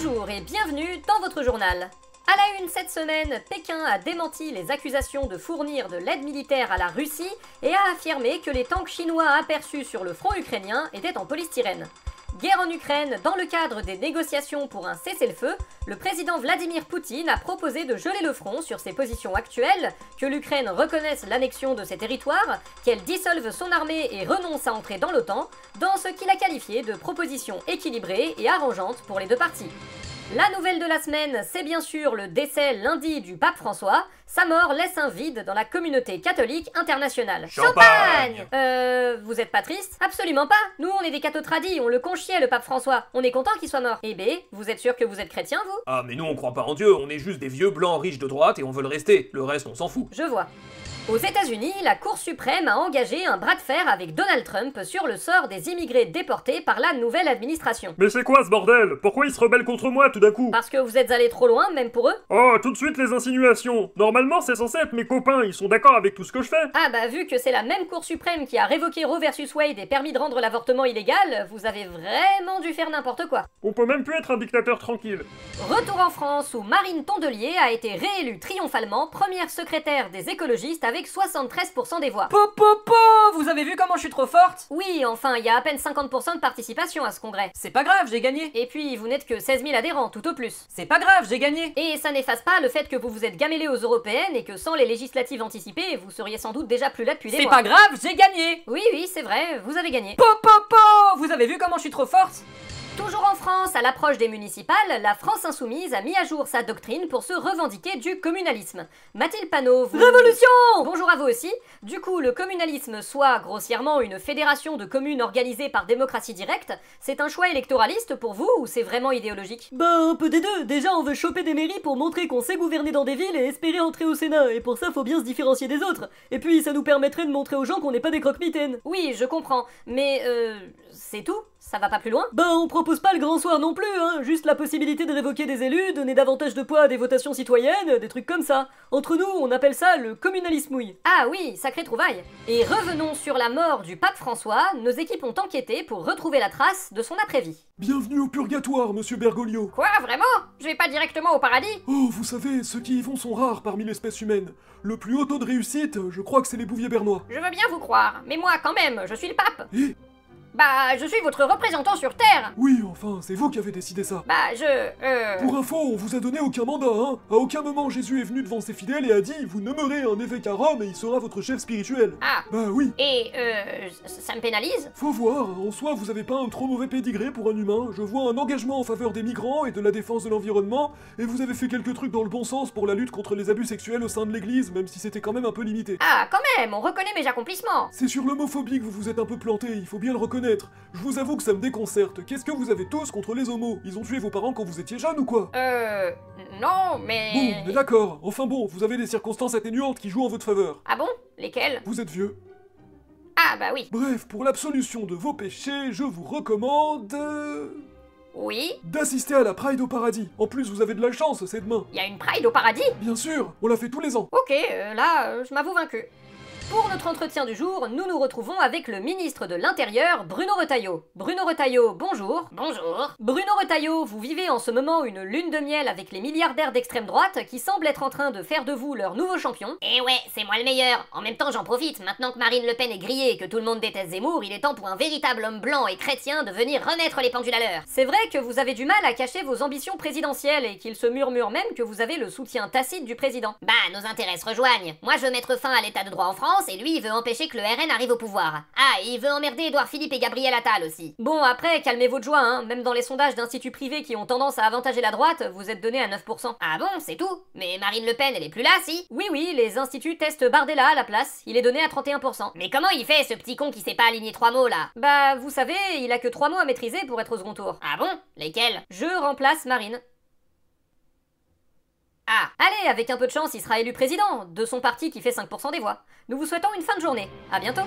Bonjour et bienvenue dans votre journal. À la une cette semaine, Pékin a démenti les accusations de fournir de l'aide militaire à la Russie et a affirmé que les tanks chinois aperçus sur le front ukrainien étaient en polystyrène. Guerre en Ukraine, dans le cadre des négociations pour un cessez-le-feu, le président Vladimir Poutine a proposé de geler le front sur ses positions actuelles, que l'Ukraine reconnaisse l'annexion de ses territoires, qu'elle dissolve son armée et renonce à entrer dans l'OTAN, dans ce qu'il a qualifié de proposition équilibrée et arrangeante pour les deux parties. La nouvelle de la semaine, c'est bien sûr le décès lundi du pape François. Sa mort laisse un vide dans la communauté catholique internationale. Champagne. Vous êtes pas triste? Absolument pas. Nous, on est des cathos tradis, on le conchiait le pape François. On est content qu'il soit mort. Eh ben, vous êtes sûr que vous êtes chrétien, vous? Ah mais nous on croit pas en Dieu, on est juste des vieux blancs riches de droite et on veut le rester. Le reste on s'en fout. Je vois. Aux États-Unis, la Cour suprême a engagé un bras de fer avec Donald Trump sur le sort des immigrés déportés par la nouvelle administration. Mais c'est quoi ce bordel? Pourquoi ils se rebellent contre moi tout d'un coup? Parce que vous êtes allés trop loin, même pour eux? Oh, tout de suite les insinuations. Normalement c'est censé être mes copains, ils sont d'accord avec tout ce que je fais. Ah bah vu que c'est la même Cour suprême qui a révoqué Roe versus Wade et permis de rendre l'avortement illégal, vous avez vraiment dû faire n'importe quoi. On peut même plus être un dictateur tranquille. Retour en France où Marine Tondelier a été réélue triomphalement première secrétaire des écologistes avec 73% des voix. Popopo, vous avez vu comment je suis trop forte? Oui, enfin, il y a à peine 50% de participation à ce congrès. C'est pas grave, j'ai gagné. Et puis, vous n'êtes que 16 000 adhérents, tout au plus. C'est pas grave, j'ai gagné. Et ça n'efface pas le fait que vous vous êtes gamellé aux européennes et que sans les législatives anticipées, vous seriez sans doute déjà plus là depuis des mois. C'est pas grave, j'ai gagné. Oui, c'est vrai, vous avez gagné. Popopo, vous avez vu comment je suis trop forte? Toujours en France, à l'approche des municipales, la France Insoumise a mis à jour sa doctrine pour se revendiquer du communalisme. Mathilde Panot, vous... Révolution! Bonjour à vous aussi. Du coup, le communalisme, soit grossièrement une fédération de communes organisées par démocratie directe, c'est un choix électoraliste pour vous ou c'est vraiment idéologique? Bah un peu des deux, déjà on veut choper des mairies pour montrer qu'on sait gouverner dans des villes et espérer entrer au Sénat, et pour ça faut bien se différencier des autres, et puis ça nous permettrait de montrer aux gens qu'on n'est pas des croque-mitaines. Oui, je comprends, mais c'est tout? Ça va pas plus loin? Bah on propose pas le grand soir non plus, hein, juste la possibilité de révoquer des élus, donner davantage de poids à des votations citoyennes, des trucs comme ça. Entre nous, on appelle ça le communalisme mouille. Ah oui, sacrée trouvaille. Et revenons sur la mort du pape François, nos équipes ont enquêté pour retrouver la trace de son après-vie. Bienvenue au purgatoire, monsieur Bergoglio. Quoi, vraiment? Je vais pas directement au paradis? Oh, vous savez, ceux qui y vont sont rares parmi l'espèce humaine. Le plus haut taux de réussite, je crois que c'est les Bouviers bernois. Je veux bien vous croire, mais moi quand même, je suis le pape. Et Bah, je suis votre représentant sur Terre. oui, enfin, c'est vous qui avez décidé ça. Bah, Pour info, on vous a donné aucun mandat, hein. À aucun moment Jésus est venu devant ses fidèles et a dit « Vous nommerez un évêque à Rome et il sera votre chef spirituel ». Ah. Bah oui. Et, ça me pénalise? Faut voir, en soi vous avez pas un trop mauvais pédigré pour un humain, je vois un engagement en faveur des migrants et de la défense de l'environnement, et vous avez fait quelques trucs dans le bon sens pour la lutte contre les abus sexuels au sein de l'église, même si c'était quand même un peu limité. Ah, quand même, on reconnaît mes accomplissements. C'est sur l'homophobie que vous vous êtes un peu planté, il faut bien le reconnaître. Je vous avoue que ça me déconcerte, qu'est-ce que vous avez tous contre les homos? Ils ont tué vos parents quand vous étiez jeunes ou quoi? Non, mais... Bon, on est d'accord, enfin bon, vous avez des circonstances atténuantes qui jouent en votre faveur. Ah bon? Lesquelles? Vous êtes vieux. Ah, bah oui. Bref, pour l'absolution de vos péchés, je vous recommande... Oui? d'assister à la Pride au paradis. En plus, vous avez de la chance, c'est demain. Y a une Pride au paradis? Bien sûr, on la fait tous les ans. Ok, là, je m'avoue vaincu. Pour notre entretien du jour, nous nous retrouvons avec le ministre de l'Intérieur, Bruno Retailleau. Bruno Retailleau, bonjour. Bonjour. Bruno Retailleau, vous vivez en ce moment une lune de miel avec les milliardaires d'extrême droite qui semblent être en train de faire de vous leur nouveau champion. Eh ouais, c'est moi le meilleur. En même temps, j'en profite. Maintenant que Marine Le Pen est grillée et que tout le monde déteste Zemmour, il est temps pour un véritable homme blanc et chrétien de venir remettre les pendules à l'heure. C'est vrai que vous avez du mal à cacher vos ambitions présidentielles et qu'il se murmure même que vous avez le soutien tacite du président. Bah, nos intérêts se rejoignent. Moi, je veux mettre fin à l'état de droit en France et lui, il veut empêcher que le RN arrive au pouvoir. Ah, et il veut emmerder Édouard Philippe et Gabriel Attal aussi. Bon, après, calmez votre joie, hein. Même dans les sondages d'instituts privés qui ont tendance à avantager la droite, vous êtes donné à 9%. Ah bon, c'est tout? Mais Marine Le Pen, elle est plus là, si? Oui, les instituts testent Bardella à la place. Il est donné à 31%. Mais comment il fait, ce petit con qui sait pas aligner 3 mots, là? Bah, vous savez, il a que 3 mots à maîtriser pour être au second tour. Ah bon? Lesquels? Je remplace Marine. Ah. Allez, avec un peu de chance, il sera élu président, de son parti qui fait 5% des voix. Nous vous souhaitons une fin de journée. À bientôt.